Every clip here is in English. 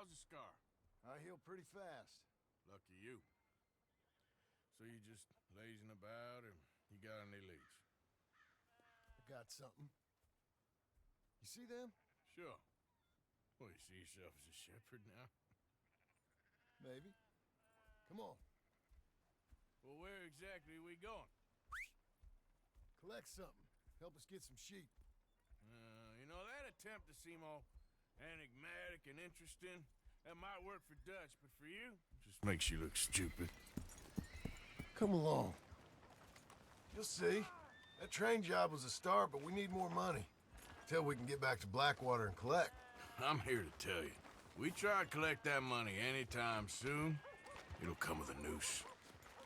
How's the scar? I heal pretty fast. Lucky you. So you just lazing about, or you got any leads? I got something. You see them? Sure. Well, you see yourself as a shepherd now? Maybe. Come on. Well, where exactly are we going? Collect something. Help us get some sheep. You know, that attempt to seem all enigmatic and interesting, that might work for Dutch, but for you, just makes you look stupid. Come along. You'll see. That train job was a start, but we need more money. Till we can get back to Blackwater and collect. I'm here to tell you, we try to collect that money anytime soon, it'll come with a noose.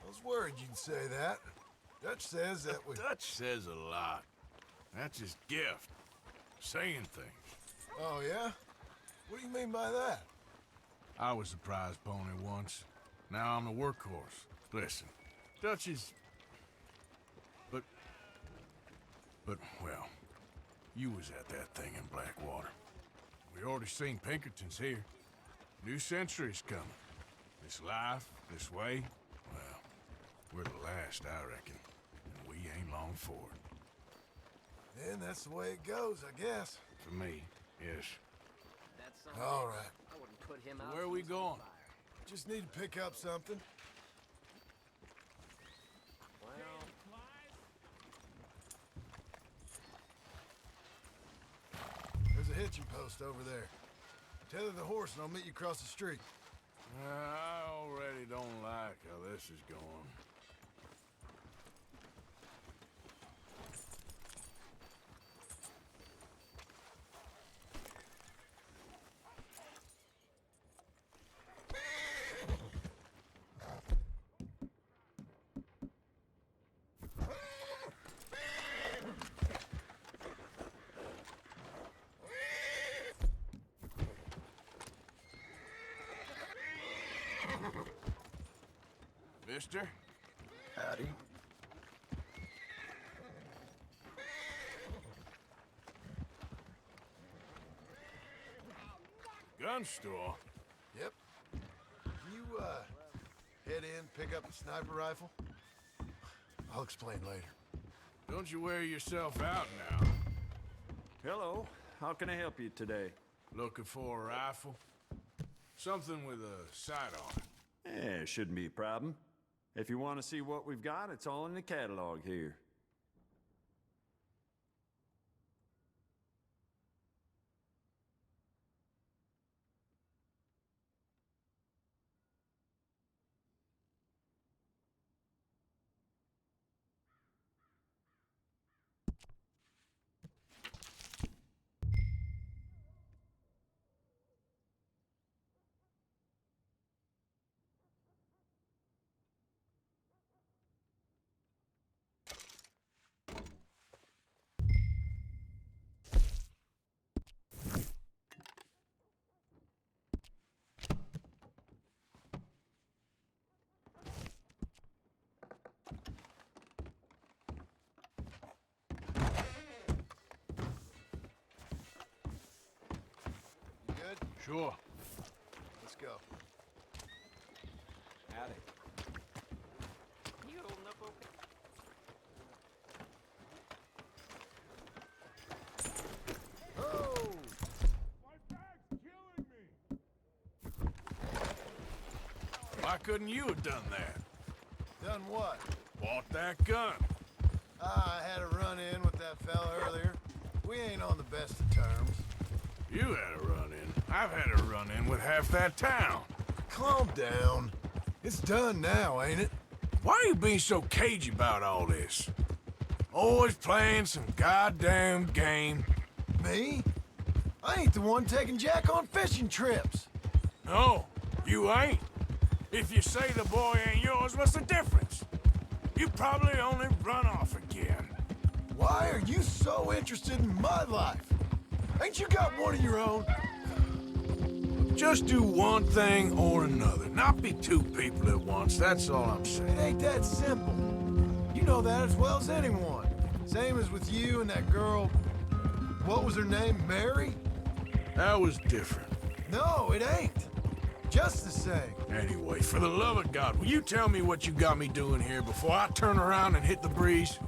I was worried you'd say that. Dutch says that we... Dutch says a lot. That's his gift. Saying things. Oh, yeah? What do you mean by that? I was the prize pony once. Now I'm the workhorse. Listen, Dutch is... But, well, you was at that thing in Blackwater. We already seen Pinkertons here. New century's coming. This life, this way, well, we're the last, I reckon. And we ain't long for it. Then that's the way it goes, I guess. For me, yes. That's All right. I wouldn't put him So out. where are we going? Just need to pick up something. Well, There's a hitching post over there. Tether the horse and I'll meet you across the street. I already don't like how this is going. Mister? Howdy. Gun store? Yep. Can you, head in, pick up a sniper rifle? I'll explain later. Don't you wear yourself out now. Hello. How can I help you today? Looking for a rifle? Something with a sight on it. Yeah, shouldn't be a problem. If you want to see what we've got, it's all in the catalog here. You good? Sure. Let's go. Howdy. you holding up okay? Oh! My bag's killing me! Why couldn't you have done that? Done what? Bought that gun. I had a run-in with that fella earlier. We ain't on the best of terms. You had a run-in. I've had a run-in with half that town. Calm down. It's done now, ain't it? Why are you being so cagey about all this? Always playing some goddamn game. Me? I ain't the one taking Jack on fishing trips. No, you ain't. If you say the boy ain't yours, what's the difference? You probably only run off again. Why are you so interested in my life? Ain't you got one of your own? Just do one thing or another. Not be two people at once, that's all I'm It saying. ain't that simple. You know that as well as anyone. Same as with you and that girl... What was her name? Mary? That was different. No, it ain't. Just the same. Anyway, for the love of God, will you tell me what you got me doing here before I turn around and hit the breeze?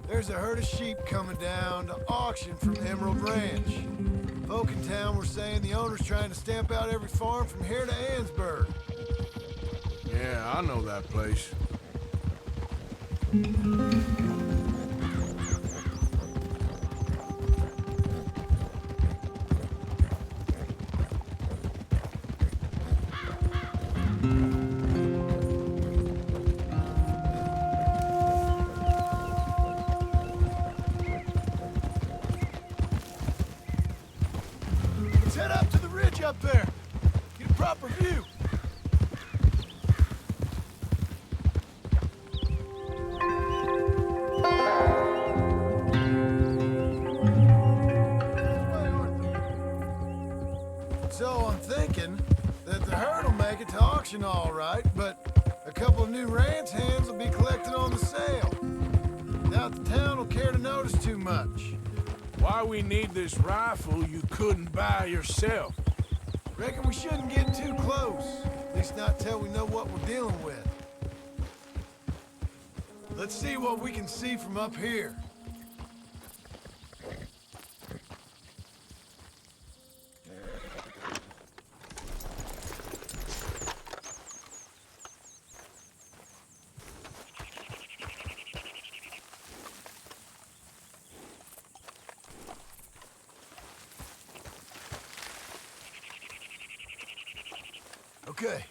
There's a herd of sheep coming down to auction from Emerald Ranch. Folk in town were saying the owner's trying to stamp out every farm from here to Ansburg. Yeah, I know that place. Let's head up to the ridge up there. Get a proper view. So I'm thinking that the herd will make it to auction all right, but a couple of new ranch hands will be collected on the sale. Doubt the town will care to notice too much. Why we need this rifle you couldn't buy yourself? Reckon we shouldn't get too close. At least not till we know what we're dealing with. Let's see what we can see from up here. Okay,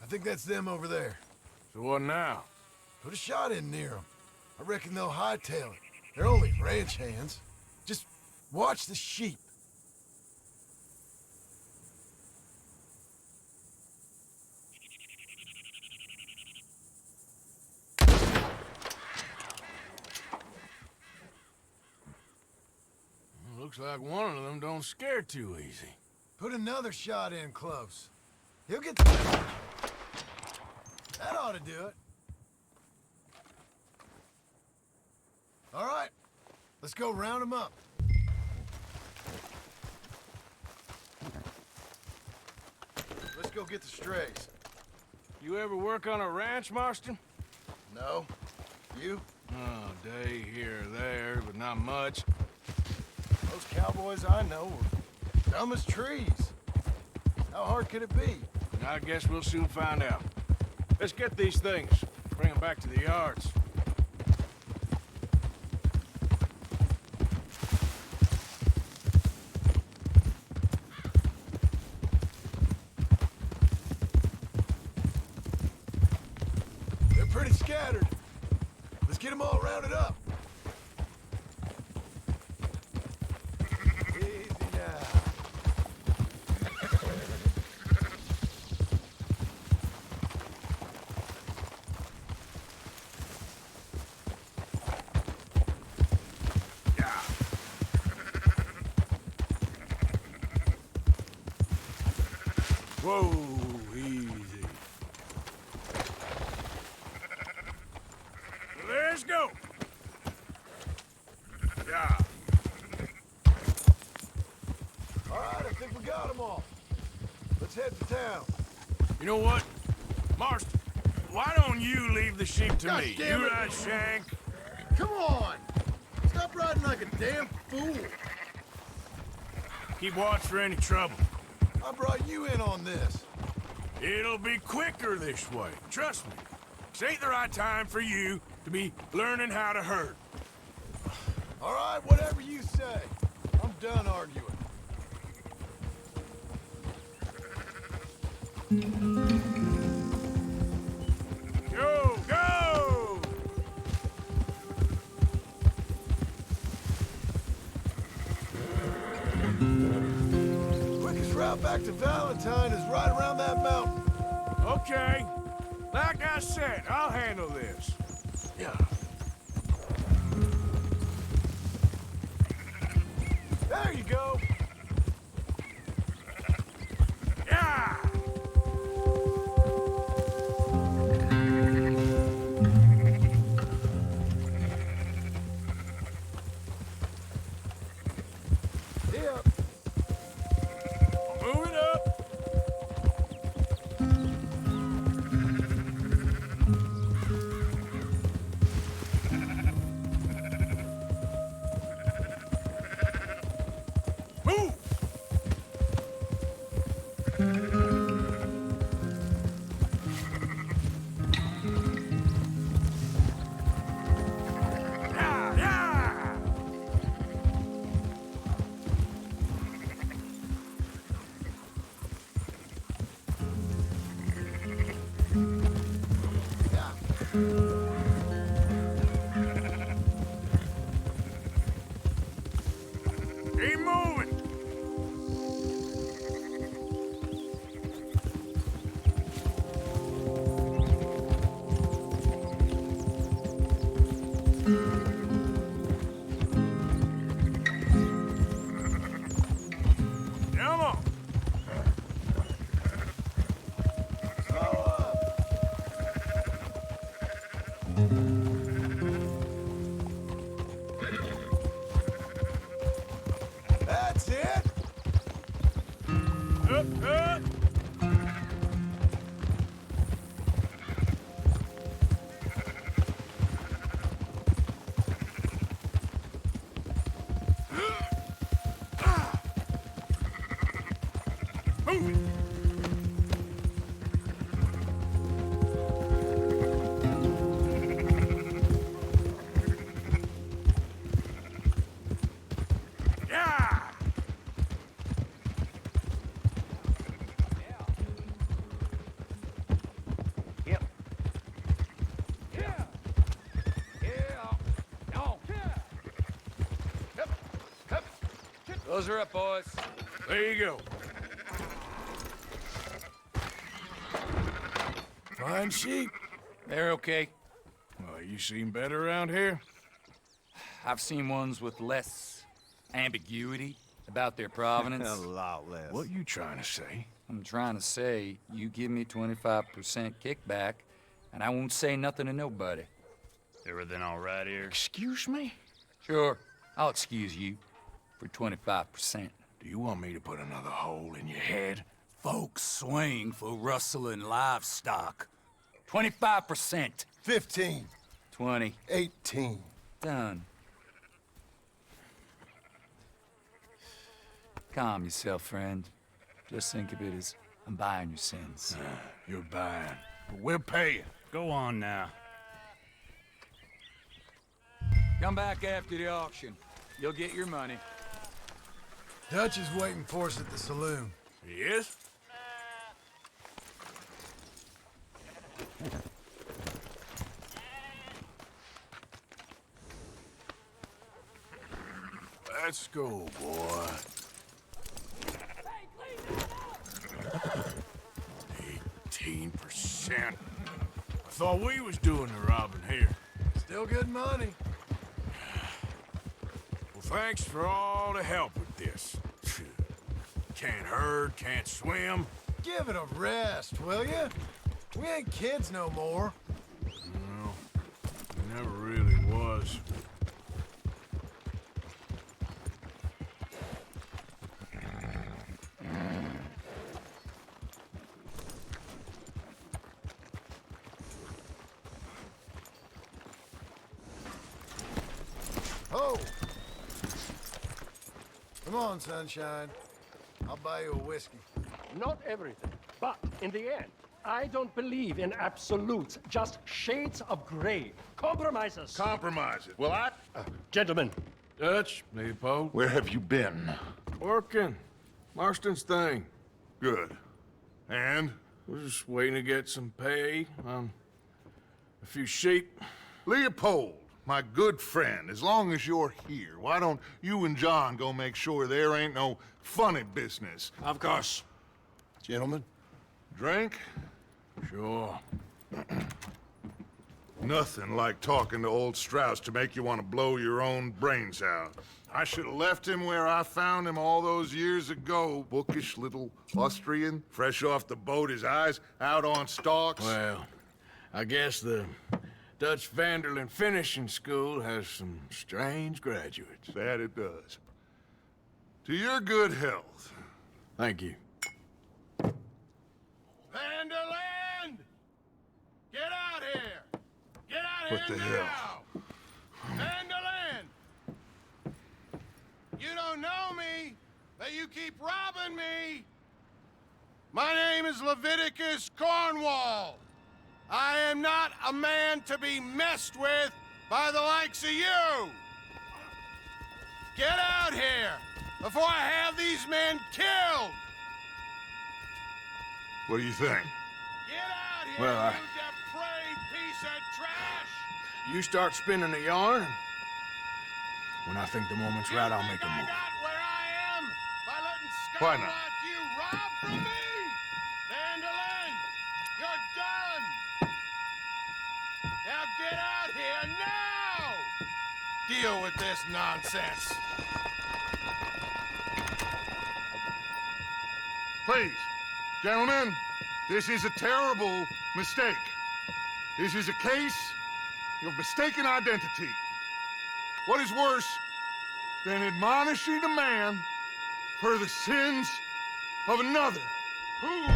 I think that's them over there. So what now? Put a shot in near them. I reckon they'll hightail it. They're only ranch hands. Just watch the sheep. Looks like one of them don't scare too easy. Put another shot in close. He'll get that ought to do it. All right, let's go round them up. Let's go get the strays. You ever work on a ranch, Marston? No? You? Oh, day here or there, but not much. Those cowboys I know are dumb as trees. How hard could it be? I guess we'll soon find out. Let's get these things. Bring them back to the yards. They're pretty scattered. Let's get them all rounded up. Easy now. Yeah. Whoa, easy. Let's go. Yeah. All right, I think we got them all. Let's head to town. You know what? Marston, why don't you leave the sheep to God me? damn You it. ride Shank. Come on! Stop riding like a damn fool. Keep watch for any trouble. I brought you in on this. It'll be quicker this way. Trust me. This ain't the right time for you to be learning how to herd. All right, whatever you say. I'm done arguing. Go, go! Quickest route back to Valentine is right around that mountain. Okay. Like I said, I'll handle this. Yeah. There you go. Yeah! Yep. Move it up. Move! Yeah, yeah! Keep moving! Come on! That's it! Up, up! Move it! Yeah! Yep. Yeah. Yeah. No. Yep. Yep. Those are up, boys. There you go. Fine sheep. They're okay. Well, you seem better around here. I've seen ones with less ambiguity about their provenance. A lot less. What you trying to say? I'm trying to say, you give me 25% kickback, and I won't say nothing to nobody. Everything all right here? Excuse me? Sure, I'll excuse you for 25%. Do you want me to put another hole in your head? Folks swing for rustling livestock. 25%. 15. 20. 18. Done. Calm yourself, friend. Just think of it as I'm buying your sins. You're buying, but we're paying. Go on now. Come back after the auction. You'll get your money. Dutch is waiting for us at the saloon. He is? Let's go, boy. 18%. I thought we was doing the robbing here. Still good money. Well, thanks for all the help with this. Can't herd, can't swim. Give it a rest, will you? We ain't kids no more. No, never really was. Oh! Come on, sunshine. I'll buy you a whiskey. Not everything, but in the end, I don't believe in absolutes, just shades of gray. Compromises. Compromises. Well, Gentlemen, Dutch, Leopold. where have you been? Working. Marston's thing. Good. And? We're just waiting to get some pay on a few sheep. Leopold, my good friend, as long as you're here, why don't you and John go make sure there ain't no funny business? Of course. Gentlemen. Drink? Sure. Nothing like talking to old Strauss to make you want to blow your own brains out. I should have left him where I found him all those years ago. Bookish little Austrian, fresh off the boat, his eyes out on stalks. Well, I guess the Dutch Vanderlyn Finishing School has some strange graduates. That it does. To your good health. Thank you. Vanderland! Get out here! Get out What here the hell? now! Vanderland! You don't know me, that you keep robbing me. My name is Leviticus Cornwall. I am not a man to be messed with by the likes of you. Get out here before I have these men killed. What do you think? Get out here, Well, you depraved piece of trash. You start spinning the yarn. When I think the moment's right, I'll make a I move. got where I am by letting Why scum not? like you rob from me. Vandalin, you're done. Now get out here now. Deal with this nonsense. Please, gentlemen, this is a terrible mistake. This is a case of mistaken identity. What is worse than admonishing a man for the sins of another who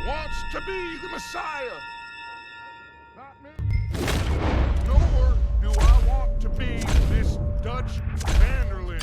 wants to be the Messiah? Not me. Nor do I want to be this Dutch Vanderlyn.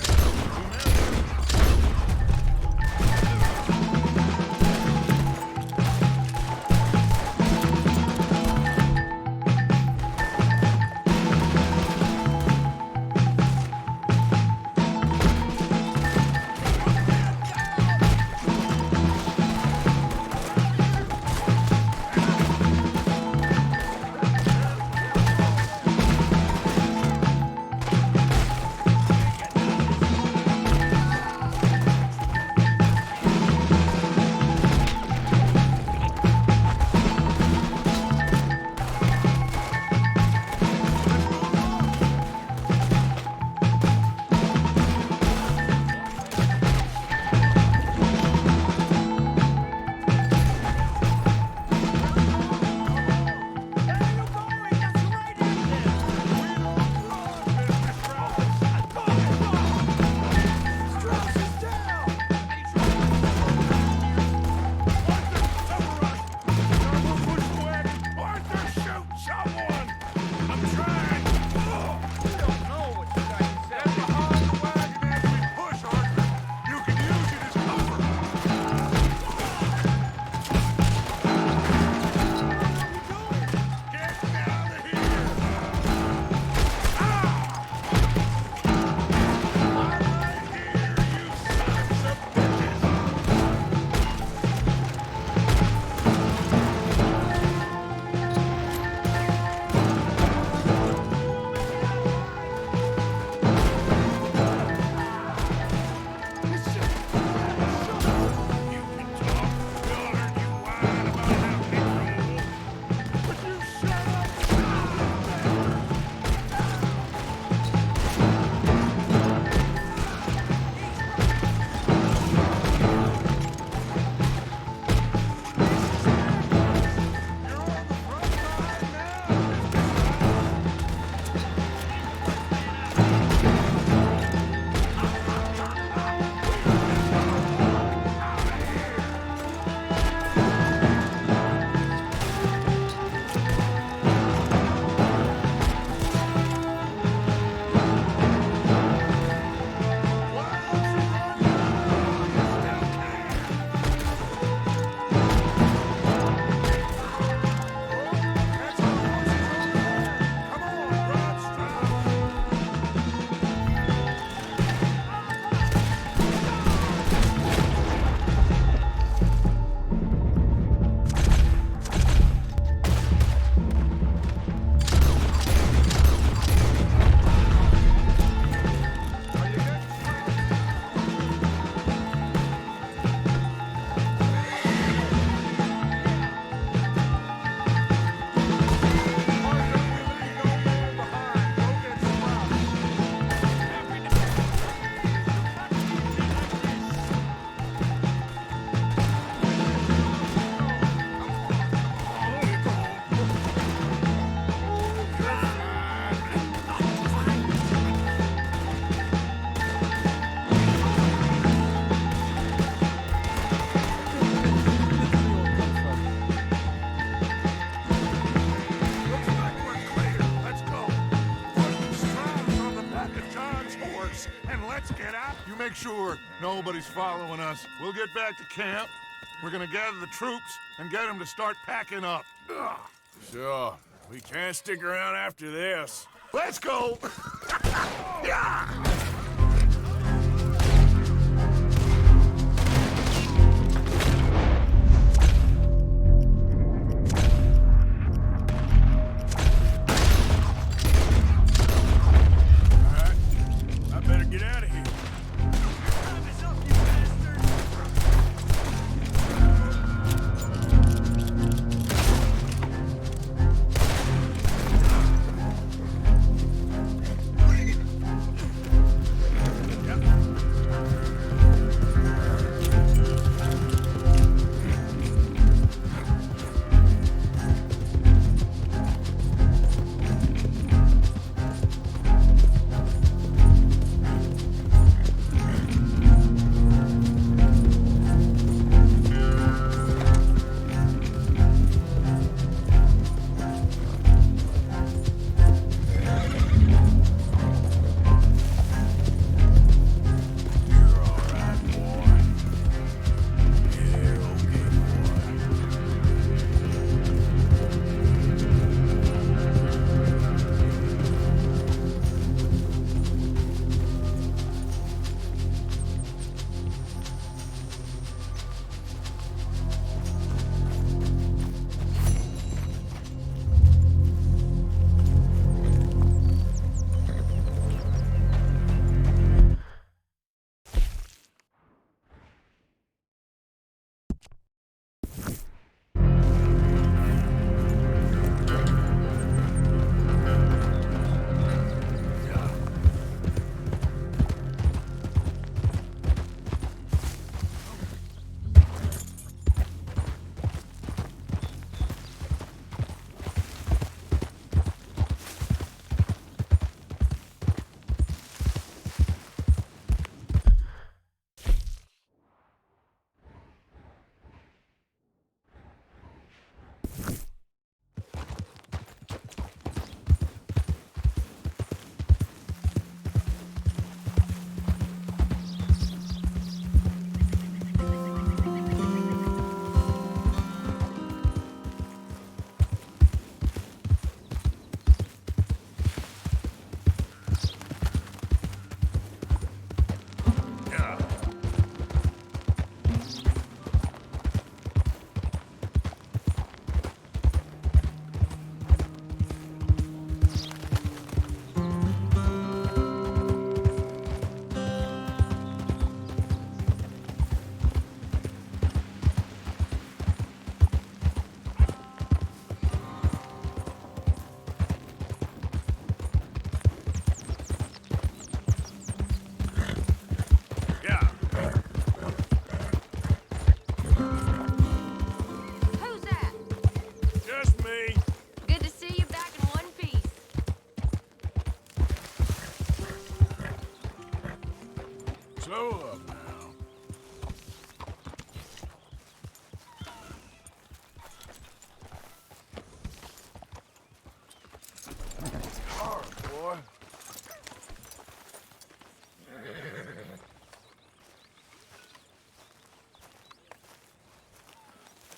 make sure nobody's following us. We'll get back to camp. We're gonna gather the troops and get them to start packing up. Sure. We can't stick around after this. Let's go! Yeah! I better get out of here.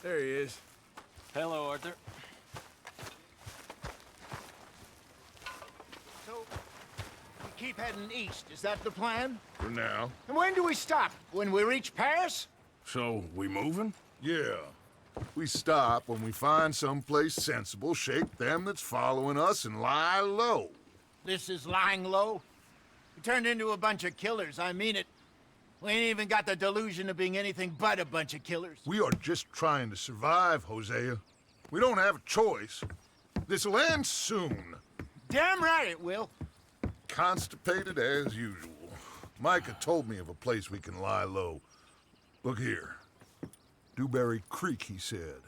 There he is. Hello, Arthur. So, we keep heading east, is that the plan? For now. And when do we stop? When we reach Paris? So, we moving? Yeah. We stop when we find someplace sensible, shake them that's following us, and lie low. This is lying low? We turned into a bunch of killers, I mean it. We ain't even got the delusion of being anything but a bunch of killers. We are just trying to survive, Hosea. We don't have a choice. This'll end soon. Damn right it will. Constipated as usual. Micah told me of a place we can lie low. Look here. Dewberry Creek, he said.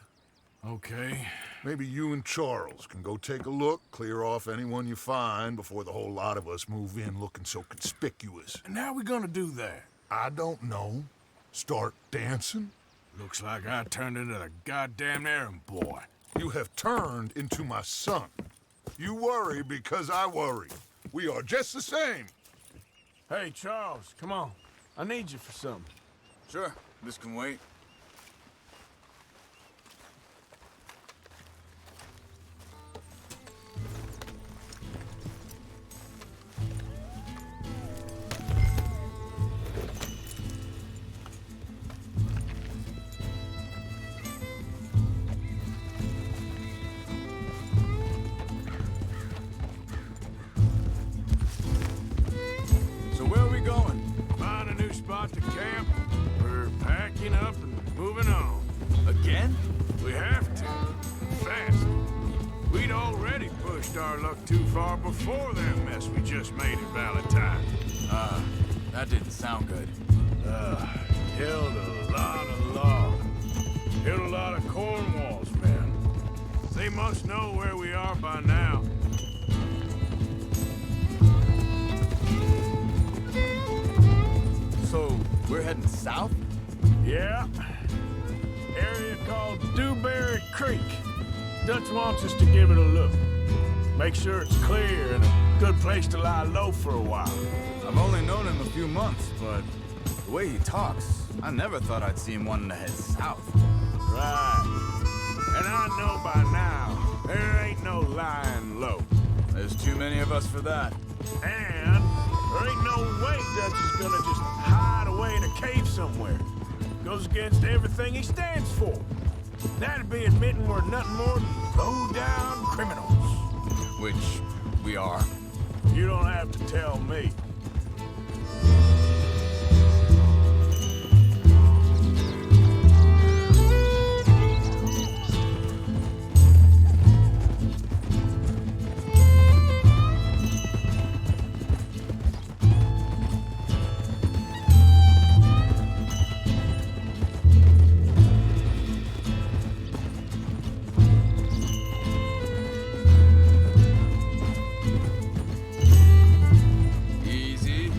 Okay. Maybe you and Charles can go take a look, clear off anyone you find before the whole lot of us move in looking so conspicuous. And how we gonna do that? I don't know. Start dancing? Looks like I turned into the goddamn errand boy. You have turned into my son. You worry because I worry. We are just the same. Hey, Charles, come on. I need you for something. Sure, this can wait. So where are we going? Find a new spot to camp. We're packing up and moving on. Again? We have to. Fast. We'd already pushed our luck too far before that mess we just made in Valentine. That didn't sound good. Killed a lot of logs. Killed a lot of Cornwall's men. They must know where we are by now. So, we're heading south? Yeah. Area called Dewberry Creek. Dutch wants us to give it a look. Make sure it's clear and a good place to lie low for a while. I've only known him a few months, but the way he talks, I never thought I'd see him wanting to head south. Right. And I know by now, there ain't no lying low. There's too many of us for that. And there ain't no way Dutch is gonna just hide away in a cave somewhere. Goes against everything he stands for. That'd be admitting we're nothing more than low-down criminals. Which we are. You don't have to tell me. Easy.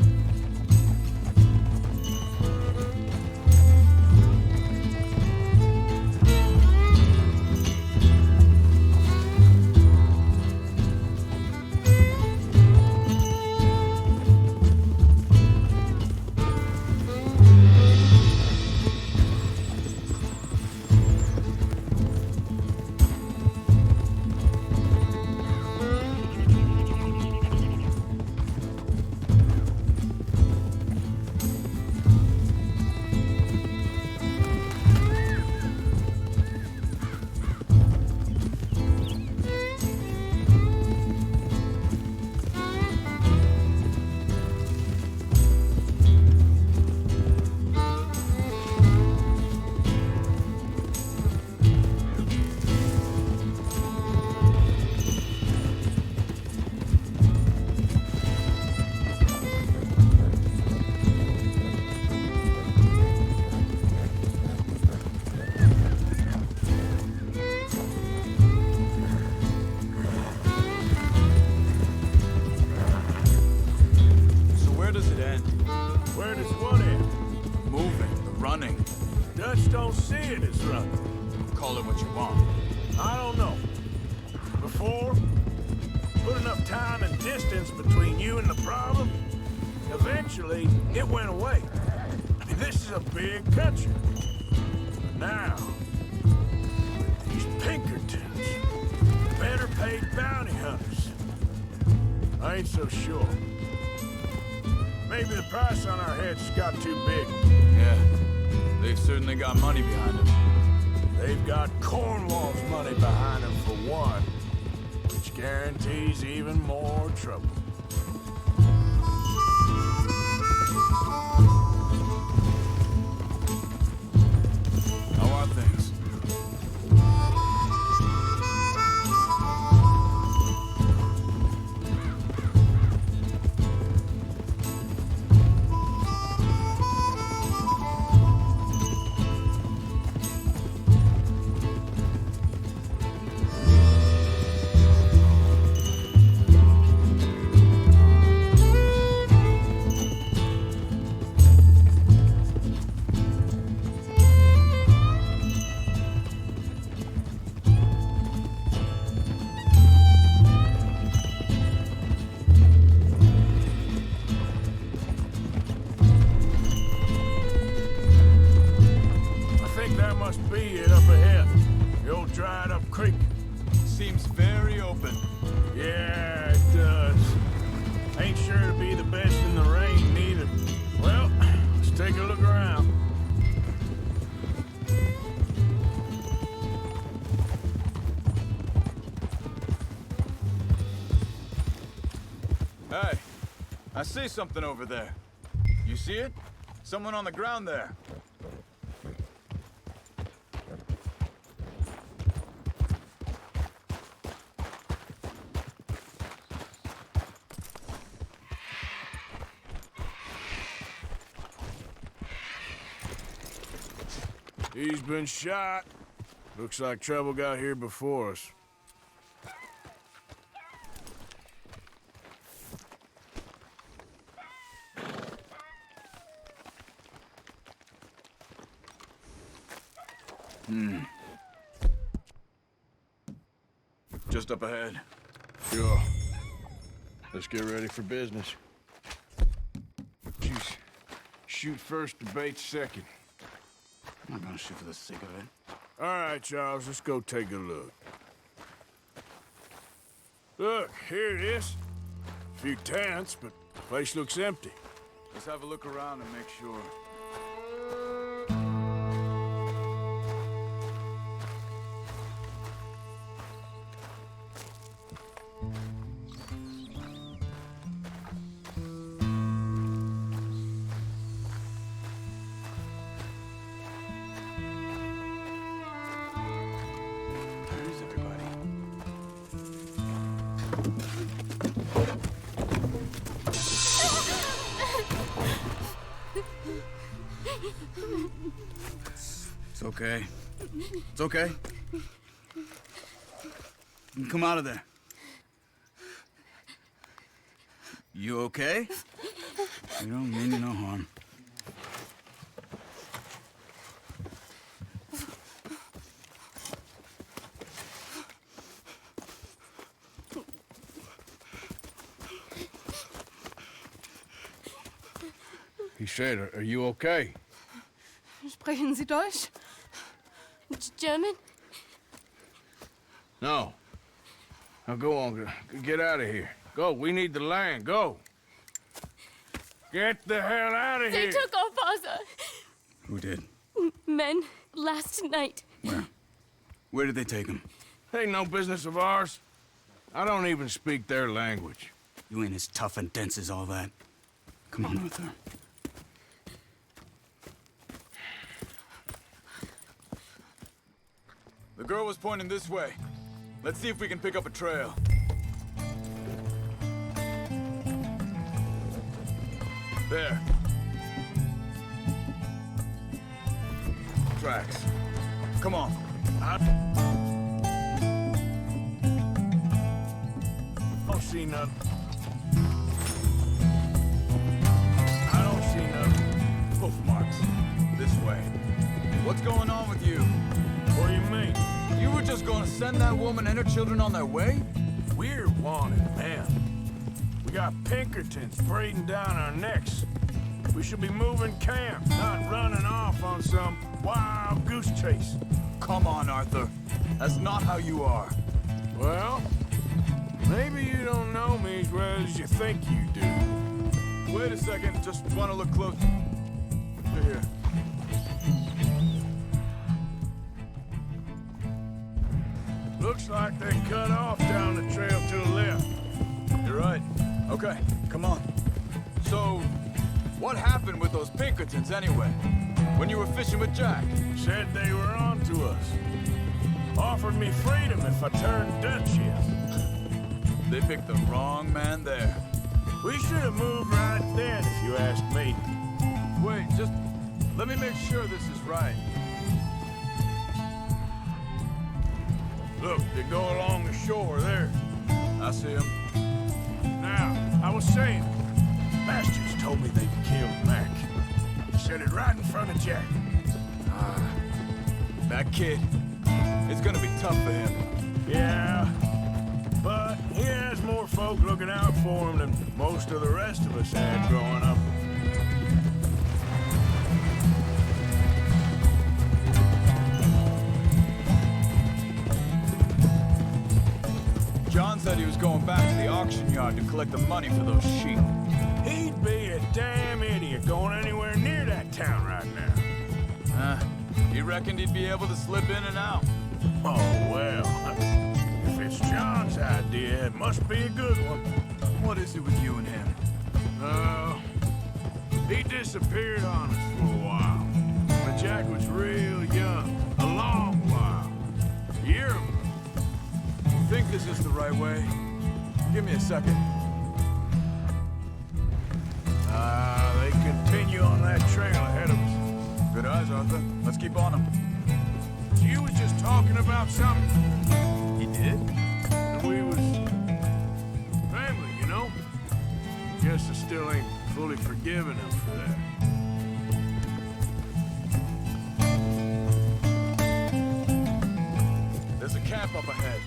So where does it end? Where does what end? Moving, the running. Dutch don't see it as running. Call it what you want. I don't know. Before, put enough time and distance between you and the problem, eventually it went away. I mean, this is a big country. But now, these Pinkertons, better paid bounty hunters. I ain't so sure. Maybe the price on our heads got too big. Yeah, they've certainly got money behind them. They've got Cornwall's money behind them for one, which guarantees even more trouble. How are things? must be it up ahead. The old dried-up creek. Seems very open. Yeah, it does. Ain't sure to be the best in the rain, neither. Well, let's take a look around. Hey, I see something over there. You see it? Someone on the ground there. He's been shot. Looks like trouble got here before us. Just up ahead. Sure. Let's get ready for business. Jeez. Shoot first, debate second. I'm not gonna shoot for the sake of it. All right, Charles, let's go take a look. Look, here it is. A few tents, but the place looks empty. Let's have a look around and make sure. Where's everybody? It's okay. It's okay. You can come out of there. You okay? You don't mean you no harm. He said, are you okay? Sprechen Sie Deutsch? German? No. Now go on, get out of here. Go, we need the land, go. Get the hell out of They here. took our father. Who did? Men, last night. Where? Where did they take him? Ain't no business of ours. I don't even speak their language. You ain't as tough and dense as all that. Come on, Arthur. The girl was pointing this way. Let's see if we can pick up a trail. There. Tracks. Come on. I don't see nothing. I don't see nothing. Hoof marks. This way. What's going on with you? What do you mean? You were just gonna send that woman and her children on their way? We're wanted men. We got Pinkertons breathing down our necks. We should be moving camp, not running off on some wild goose chase. Come on, Arthur. That's not how you are. Well, maybe you don't know me as well as you think you do. Wait a second. Just want to look close. Here. Looks like they cut off down the trail to the left. You're right. Okay, come on. So, what happened with those Pinkertons anyway? When you were fishing with Jack? Said they were on to us. Offered me freedom if I turned Dutch in. They picked the wrong man there. We should have moved right then, if you ask me. Wait, just let me make sure this is right. Look, they go along the shore there. I see him. Now, I was saying, bastards told me they'd killed Mac. Said it right in front of Jack. That kid, it's gonna be tough for him. Yeah, but he has more folk looking out for him than most of the rest of us had growing up. was going back to the auction yard to collect the money for those sheep. He'd be a damn idiot going anywhere near that town right now. He reckoned he'd be able to slip in and out. Oh, well. If it's John's idea, it must be a good one. What is it with you and him? He disappeared on us for a while. But Jack was real young. A long while. A year ago. You think this is the right way? Give me a second. They continue on that trail ahead of us. Good eyes, Arthur. Let's keep on them. You was just talking about something. He did? And we was family, you know? Guess I still ain't fully forgiven him for that. There's a camp up ahead.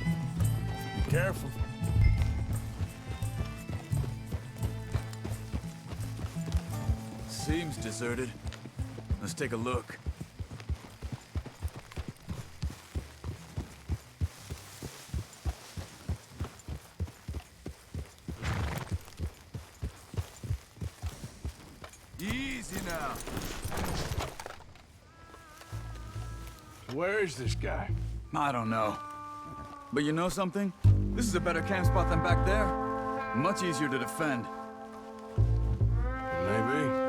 Be careful. Seems deserted. Let's take a look. Easy now. Where is this guy? I don't know. But you know something? This is a better camp spot than back there. Much easier to defend. Maybe.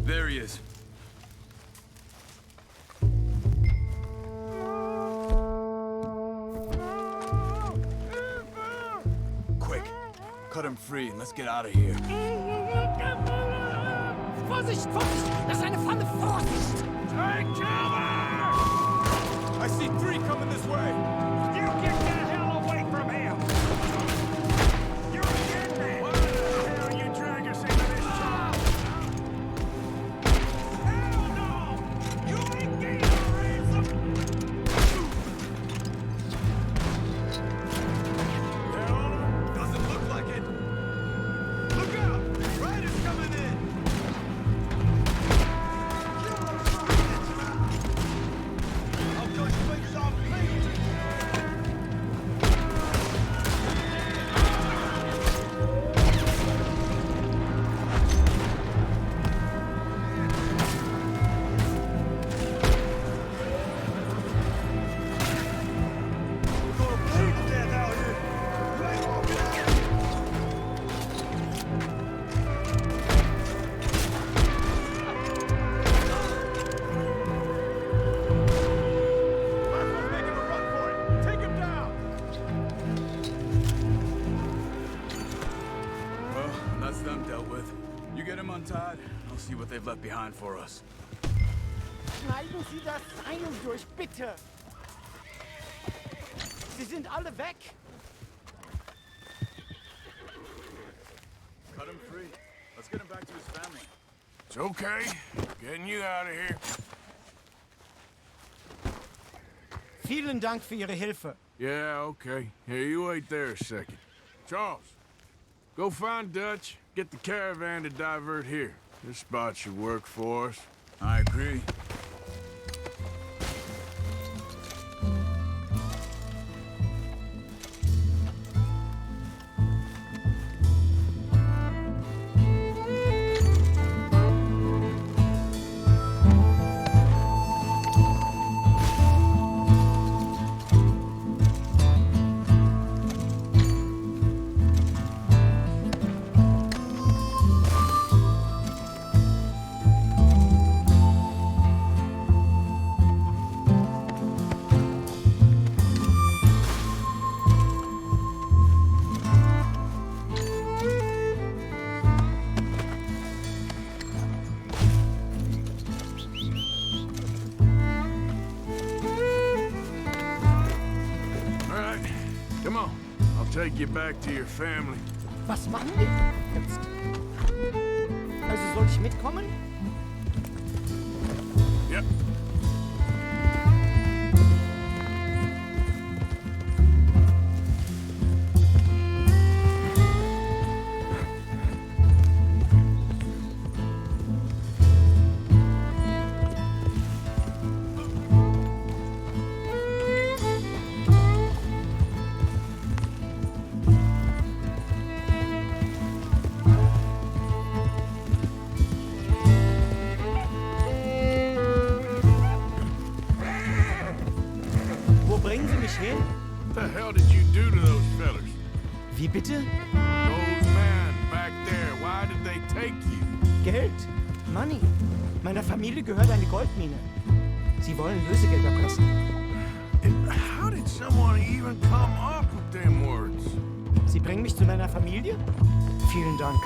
There he is. Quick, cut him free and let's get out of here. Vorsicht, Vorsicht! Das ist eine Pfanne! Vorsicht! Take cover! I see 3 coming this way. You get the hell away from him! You're in there! Why the hell you drag us into this trouble? Hell no! You ain't getting a ransom! Doesn't look like it. Look out! Riders coming in. Untied, I'll see what they've left behind for us. Schneiden Sie das Seil durch, bitte! Sie sind alle weg! Cut him free. Let's get him back to his family. It's okay. Getting you out of here. Vielen Dank für Ihre Hilfe. Yeah, okay. Here, you wait there a second. Charles, go find Dutch. Get the caravan to divert here. This spot should work for us. I agree. Take you back to your family. Was machen wir jetzt? Also soll ich mitkommen? Yep. Wie bitte? Those men back there, why did they take you? Geld. Money. Meiner Familie gehört eine Goldmine. Sie wollen Lösegeld erpressen. And how did someone even come up with them words? Sie bringen mich zu meiner Familie? Vielen Dank.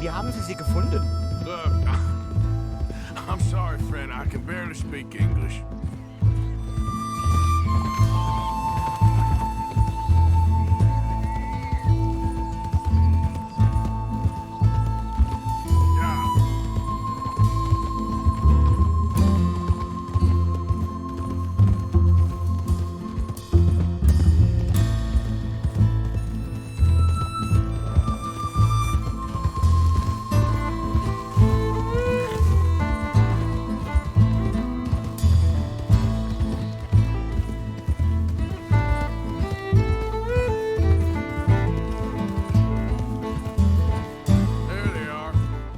Wie haben Sie gefunden? Look, I'm sorry, friend. I can barely speak English.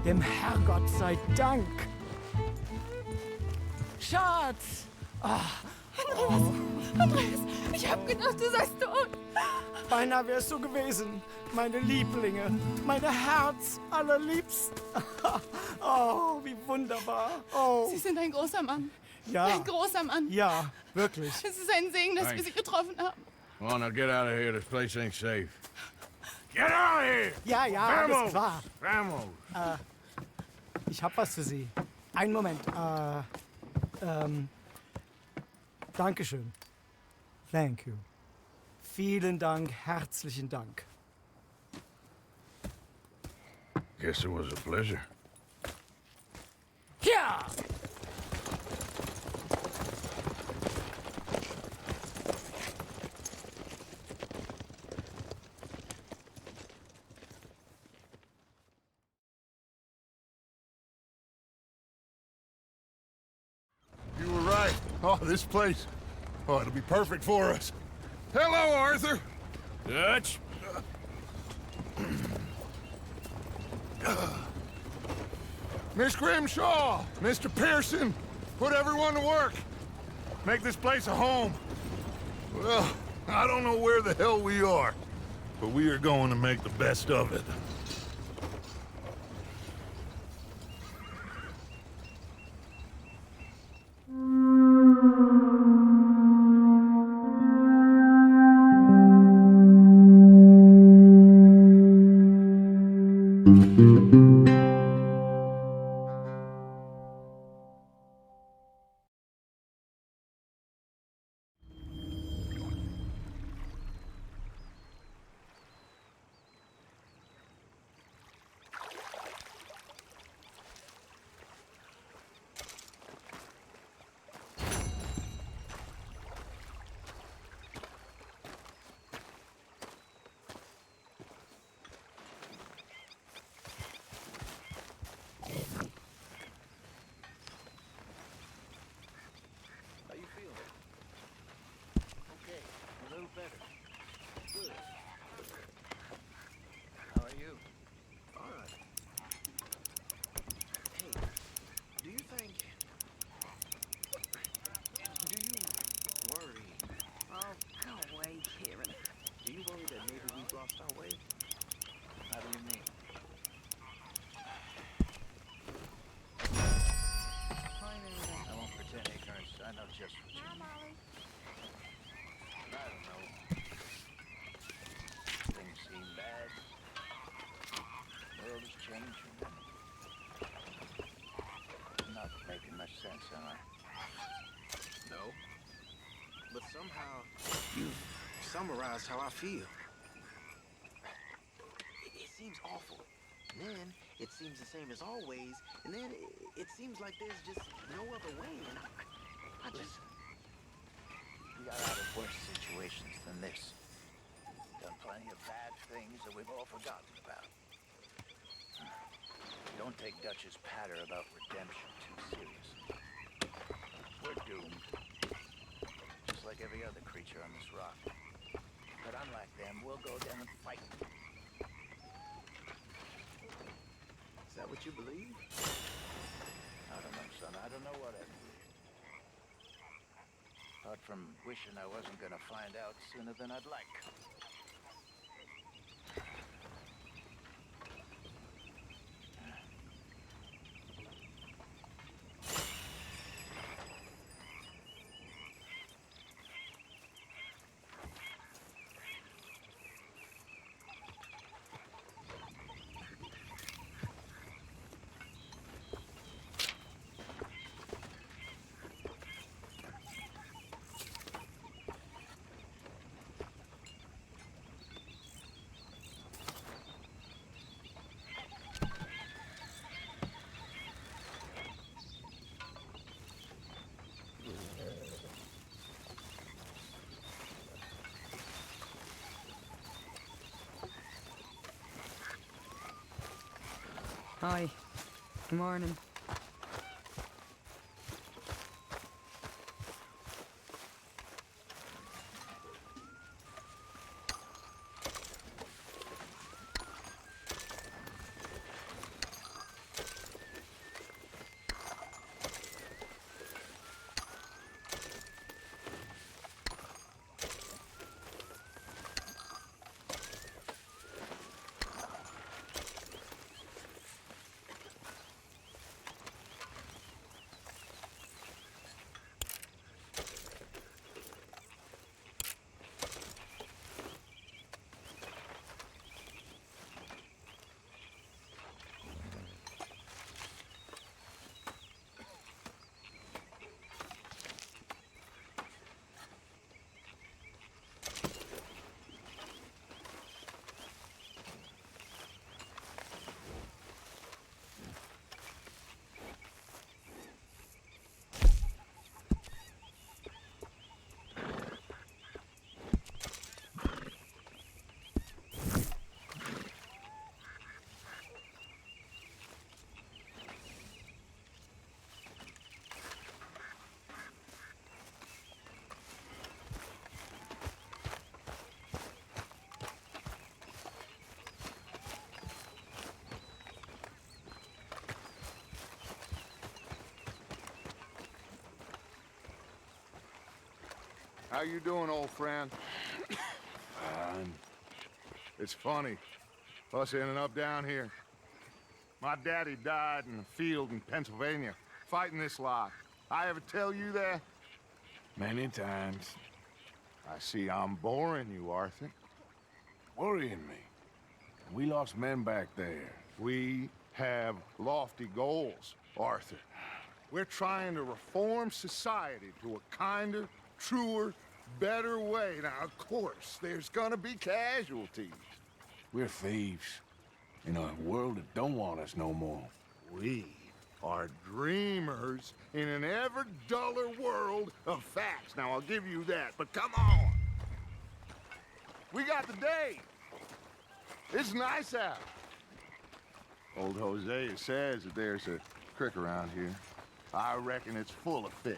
Dem Herrgott sei Dank. Schatz! Andreas, ich hab gedacht, du seist tot. Beinahe wärst du gewesen. Meine Lieblinge. Meine Herz allerliebsten. Oh, wie wunderbar. Oh. Sie sind ein großer Mann. Ja. Ein großer Mann. Ja, wirklich. Es ist ein Segen, dass wir Sie getroffen haben. Come on, now get out of here. This place ain't safe. Get out of here! Ja, ja, alles klar. Vamos! Ich hab was für Sie. Einen Moment. Dankeschön. Thank you. Vielen Dank, herzlichen Dank. Guess it was a pleasure. Ja! You were right. Oh, this place. Oh, it'll be perfect for us. Hello, Arthur. Dutch? Miss Grimshaw, Mr. Pearson, put everyone to work. Make this place a home. Well, I don't know where the hell we are, but we are going to make the best of it. But somehow, you've summarized how I feel. It seems awful. And then, it seems the same as always. And then, it seems like there's just no other way. And I just... We got out of worse situations than this. Done plenty of bad things that we've all forgotten about. Don't take Dutch's patter about redemption too seriously. We're doomed. Just like every other creature on this rock. But unlike them, we'll go down and fight. Is that what you believe? I don't know, son. I don't know what I believe. Apart from wishing I wasn't gonna find out sooner than I'd like. Hi. Good morning. How you doing, old friend? Fine. It's funny, us ending up down here. My daddy died in a field in Pennsylvania, fighting this lot. I ever tell you that? Many times. I see I'm boring you, Arthur. Worrying me. We lost men back there. We have lofty goals, Arthur. We're trying to reform society to a kinder, truer, better way. Now, of course, there's gonna be casualties. We're thieves. In a world that don't want us no more. We are dreamers in an ever duller world of facts. Now, I'll give you that, but come on. We got the day. It's nice out. Old Hosea says that there's a creek around here. I reckon it's full of fish.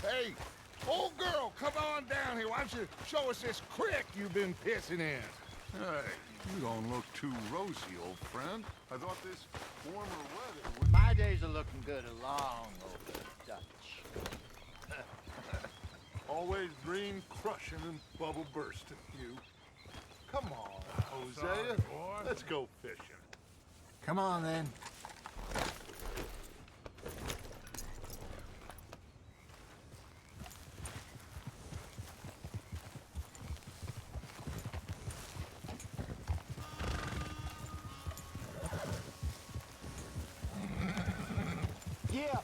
Hey, old girl, come on down here. Why don't you show us this creek you've been pissing in? Hey, you don't look too rosy, old friend. I thought this warmer weather would... My days are looking good along over Dutch. Always dream crushing and bubble bursting, you. Come on, Hosea. Let's go fishing. Come on, then. Yeah.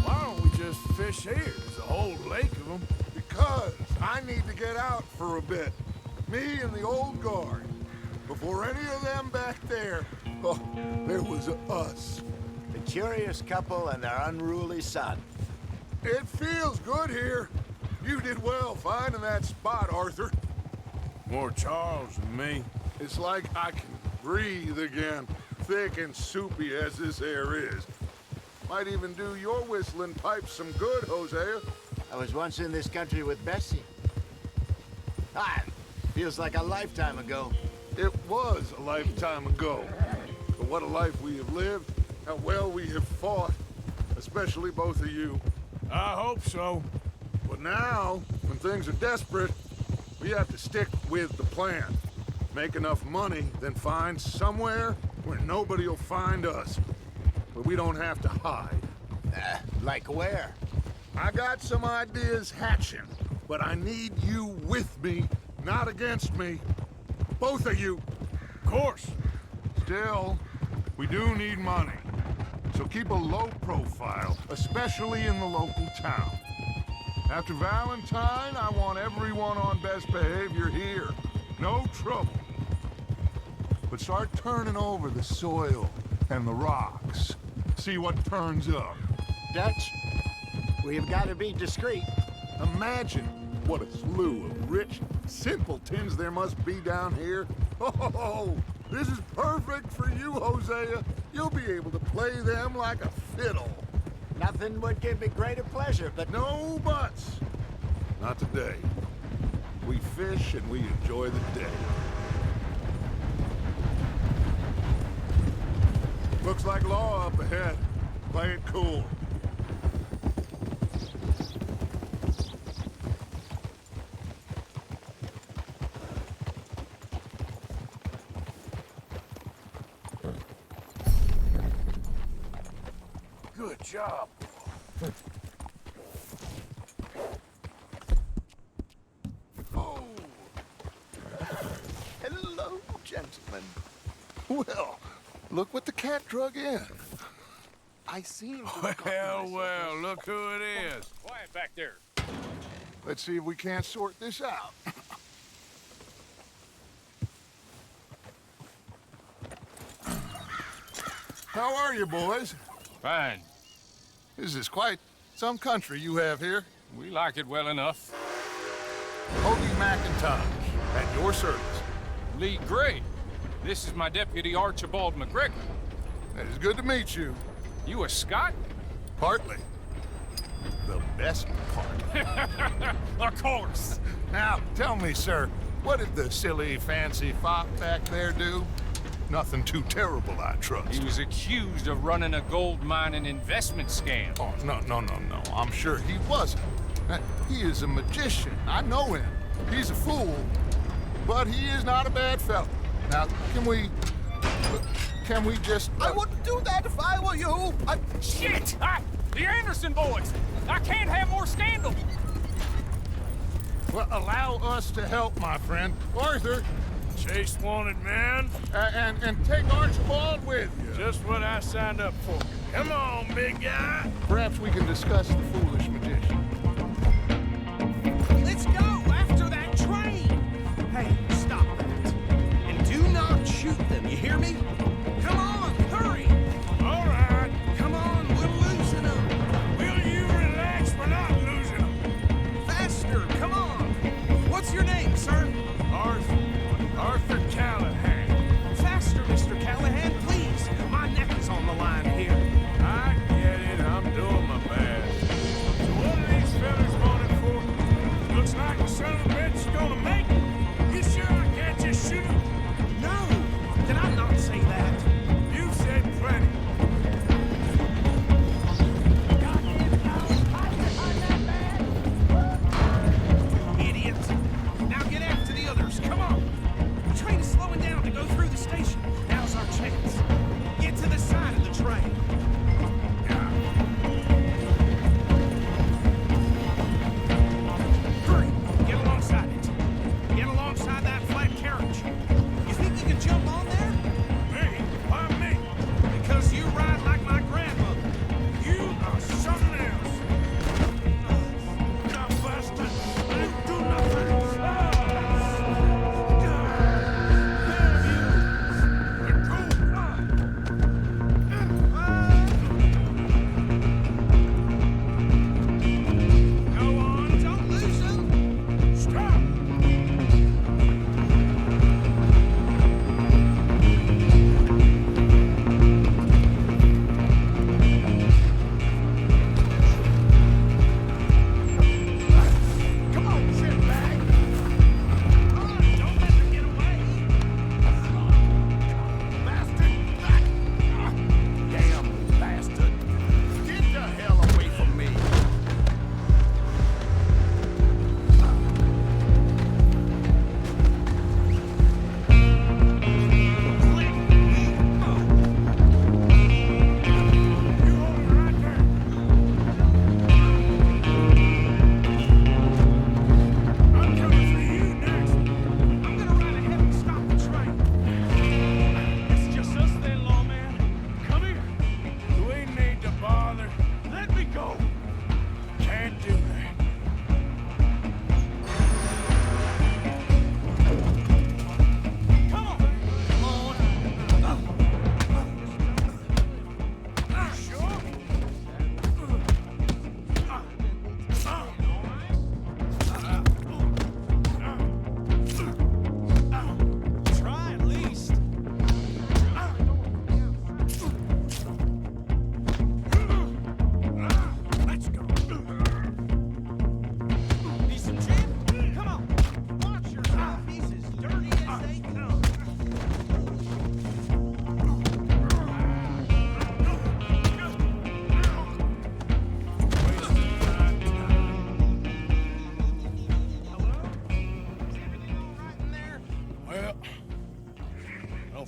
Why don't we just fish here? There's a whole lake of them. Because I need to get out for a bit. Me and the old guard. Before any of them back there, oh, there was us. The curious couple and their unruly son. It feels good here. You did well finding that spot, Arthur. More Charles than me. It's like I can breathe again, thick and soupy as this air is. Might even do your whistling pipes some good, Hosea. I was once in this country with Bessie. Ah, feels like a lifetime ago. It was a lifetime ago. But what a life we have lived, how well we have fought, especially both of you. I hope so. But now, when things are desperate, we have to stick with the plan. Make enough money, then find somewhere where nobody will find us. Where we don't have to hide. Like where? I got some ideas hatching, but I need you with me, not against me. Both of you. Of course. Still, we do need money. So keep a low profile, especially in the local town. After Valentine, I want everyone on best behavior here. no trouble. But start turning over the soil and the rocks. See what turns up. Dutch, we've got to be discreet. Imagine what a slew of rich simpletons there must be down here. Oh, this is perfect for you, Hosea. You'll be able to play them like a fiddle. Nothing would give me greater pleasure, but... No buts. Not today. We fish and we enjoy the day. Looks like law up ahead. Play it cool. Good job. Oh. Hello, gentlemen. Well, look what the cat drug in. I seem to Well, look who it is. Quiet back there. Let's see if we can't sort this out. How are you, boys? Fine. This is quite some country you have here. We like it well enough. Hoagie McIntosh, at your service. Lee Gray. This is my deputy Archibald McGregor. It is good to meet you. You a Scot? Partly. The best part. Of course. Now, tell me, sir, what did the silly, fancy fop back there do? Nothing too terrible, I trust. He was accused of running a gold mining investment scam. Oh, no. I'm sure he wasn't. He is a magician. I know him. He's a fool. But he is not a bad fellow. Now, can we just... I wouldn't do that if I were you. Shit! The Anderson boys! I can't have more scandal! Well, allow us to help, my friend. Arthur, Chase wanted man. and take Archibald with you. Just what I signed up for. Come on, big guy. Perhaps we can discuss the foolish magician. Let's go after that train. Hey, stop that. And do not shoot them, you hear me? Come on, hurry. All right. Come on, we're losing them. Will you relax? We're not losing them. Faster, come on. What's your name, sir? Arthur Callahan. Faster, Mr. Callahan, please. My neck is on the line here. I get it. I'm doing my best. So what are these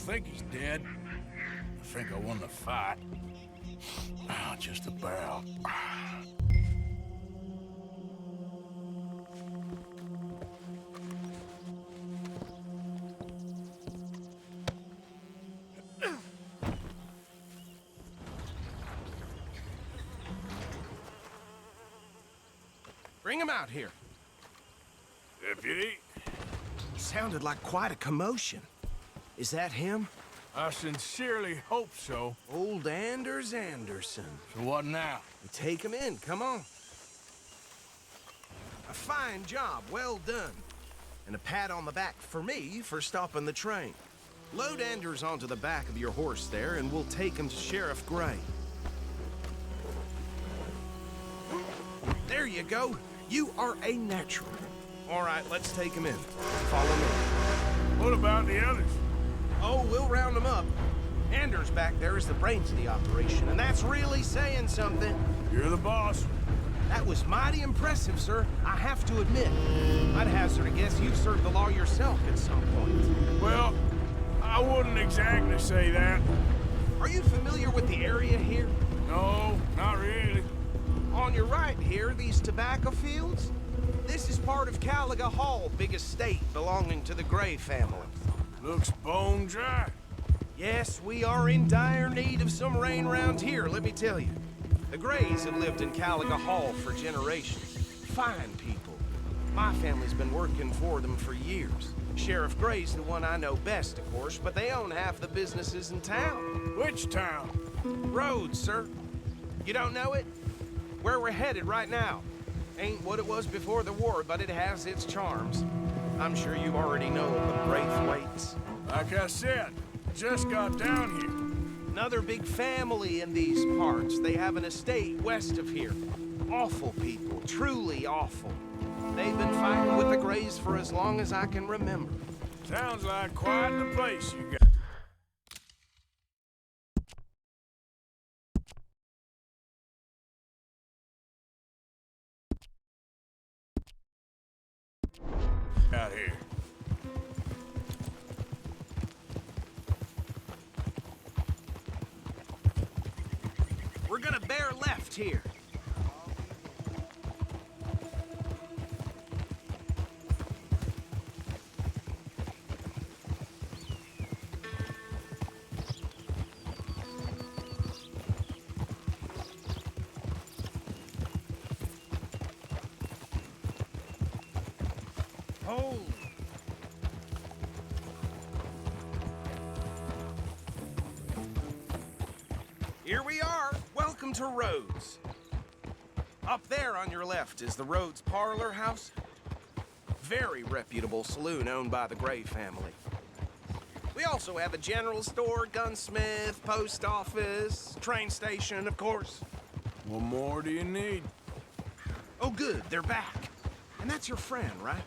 think he's dead. I think I won the fight. Just about. Bring him out here. Deputy? Sounded like quite a commotion. Is that him? I sincerely hope so. Old Anders Anderson. So what now? Take him in, come on. A fine job, well done. And a pat on the back for me for stopping the train. Load Anders onto the back of your horse there, and we'll take him to Sheriff Gray. There you go. You are a natural. All right, let's take him in. Follow me. What about the others? Oh, we'll round them up. Anders back there is the brains of the operation, and that's really saying something. You're the boss. That was mighty impressive, sir. I have to admit. I'd hazard a guess you've served the law yourself at some point. Well, I wouldn't exactly say that. Are you familiar with the area here? No, not really. On your right here, these tobacco fields? This is part of Caliga Hall, big estate belonging to the Gray family. Looks bone dry. Yes, we are in dire need of some rain round here, let me tell you. The Grays have lived in Caliga Hall for generations. Fine people. My family's been working for them for years. Sheriff Gray's the one I know best, of course, but they own half the businesses in town. Which town? Rhodes, sir. You don't know it? Where we're headed right now. Ain't what it was before the war, but it has its charms. I'm sure you already know the Braithwaites. Like I said, just got down here. Another big family in these parts. They have an estate west of here. Awful people, truly awful. They've been fighting with the Grays for as long as I can remember. Sounds like quite the place you got. Out here. We're gonna bear left here. Oh. Here we are. Welcome to Rhodes. Up there on your left is the Rhodes Parlor House. Very reputable saloon owned by the Gray family. We also have a general store, gunsmith, post office, train station, of course. What more do you need? Oh, good. They're back. And that's your friend, right?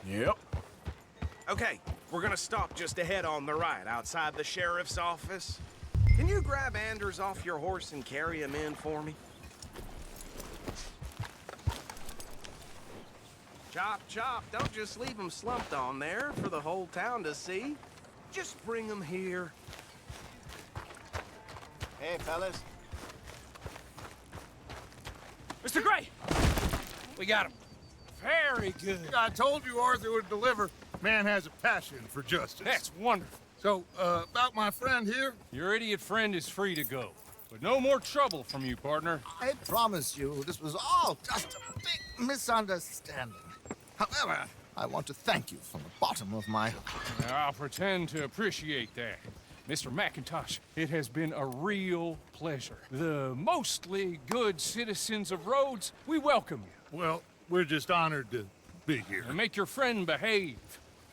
Yep. Okay, we're gonna stop just ahead on the right, outside the sheriff's office. Can you grab Anders off your horse and carry him in for me? Chop, chop, don't just leave him slumped on there for the whole town to see. Just bring him here. Hey, fellas. Mr. Gray! We got him. Very good. I told you Arthur would deliver. Man has a passion for justice. That's wonderful. So, about my friend here? Your idiot friend is free to go. But no more trouble from you, partner. I promise you, this was all just a big misunderstanding. However, I want to thank you from the bottom of my heart. I'll pretend to appreciate that. Mr. McIntosh, it has been a real pleasure. The mostly good citizens of Rhodes, we welcome you. Well, we're just honored to be here. And make your friend behave.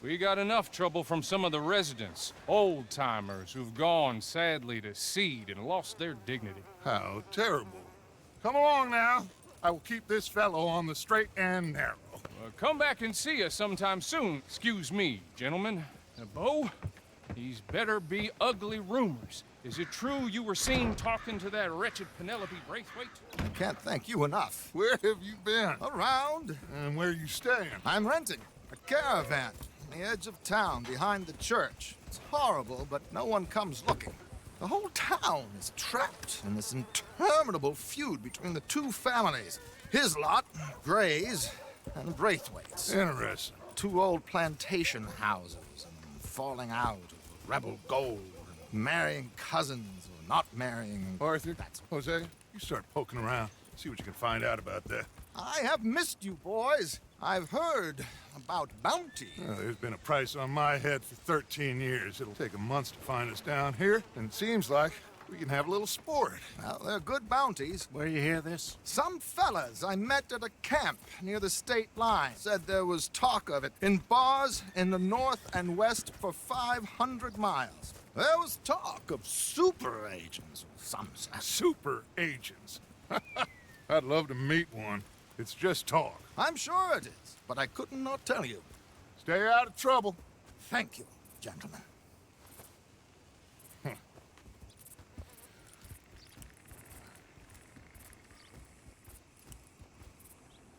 We got enough trouble from some of the residents, old-timers who've gone, sadly, to seed and lost their dignity. How terrible. Come along now. I will keep this fellow on the straight and narrow. Come back and see us sometime soon. Excuse me, gentlemen. Bo, these better be ugly rumors. Is it true you were seen talking to that wretched Penelope Braithwaite? I can't thank you enough. Where have you been? Around. And where are you staying? I'm renting a caravan on the edge of town behind the church. It's horrible, but no one comes looking. The whole town is trapped in this interminable feud between the two families. His lot, Gray's, and Braithwaite's. Interesting. Two old plantation houses, and falling out of rebel gold, and marrying cousins or not marrying. Arthur, Hosea, you start poking around. See what you can find out about that. I have missed you, boys. I've heard about bounty. There's been a price on my head for 13 years. It'll take 'em months to find us down here, and it seems like we can have a little sport. Well, they're good bounties. Where you hear this? Some fellas I met at a camp near the state line said there was talk of it in bars in the north and west for 500 miles. There was talk of super agents or some such. Super agents? I'd love to meet one. It's just talk. I'm sure it is, but I couldn't not tell you. Stay out of trouble. Thank you, gentlemen.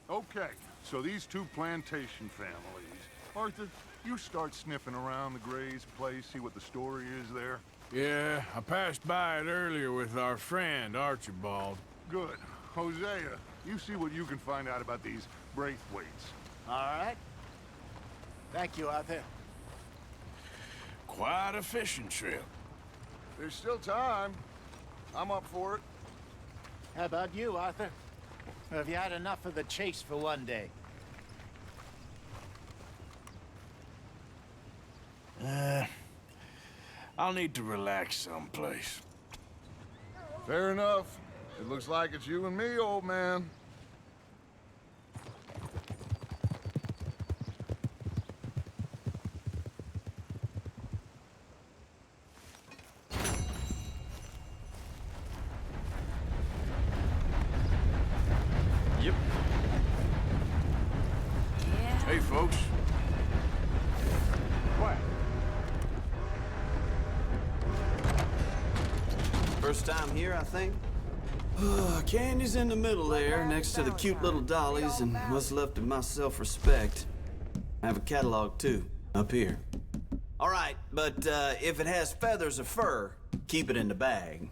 Okay, so these two plantation families. Arthur, you start sniffing around the Gray's place, see what the story is there. Yeah, I passed by it earlier with our friend, Archibald. Good. Hosea, you see what you can find out about these Braithwaites. All right. Thank you, Arthur. Quite a fishing trip. There's still time. I'm up for it. How about you, Arthur? Or have you had enough of the chase for one day? I'll need to relax someplace. Fair enough. It looks like it's you and me, old man. Yep. Hey, folks. What? First time here, I think. Candy's in the middle there, next to the cute little dollies and what's left of my self-respect. I have a catalog, too, up here. All right, but if it has feathers or fur, keep it in the bag.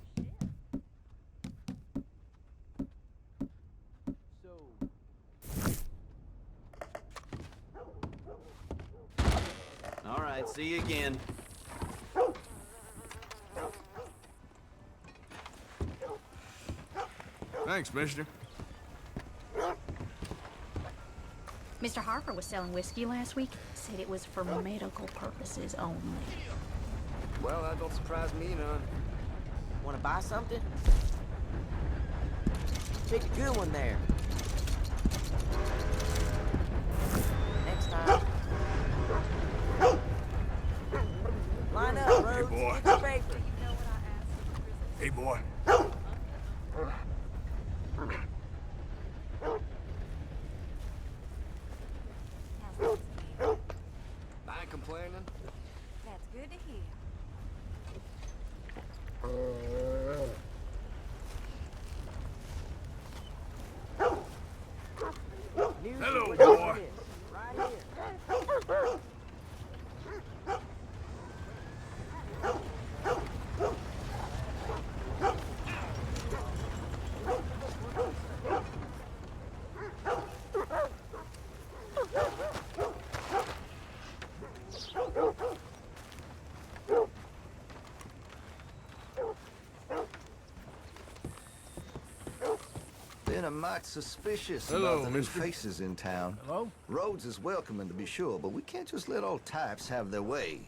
All right, see you again. Thanks, mister. Mr. Harper was selling whiskey last week. Said it was for medical purposes only. Well, that don't surprise me none. Want to buy something? Take a good one there. Next time. Line up, Rhodes. Hey, boy. Get your paper. Hey, boy. I ain't complaining. That's good to hear. Hello, boy. Right here. Been a mite suspicious Hello, about the new mister. faces in town. Hello? Rhodes is welcoming, to be sure, but we can't just let all types have their way.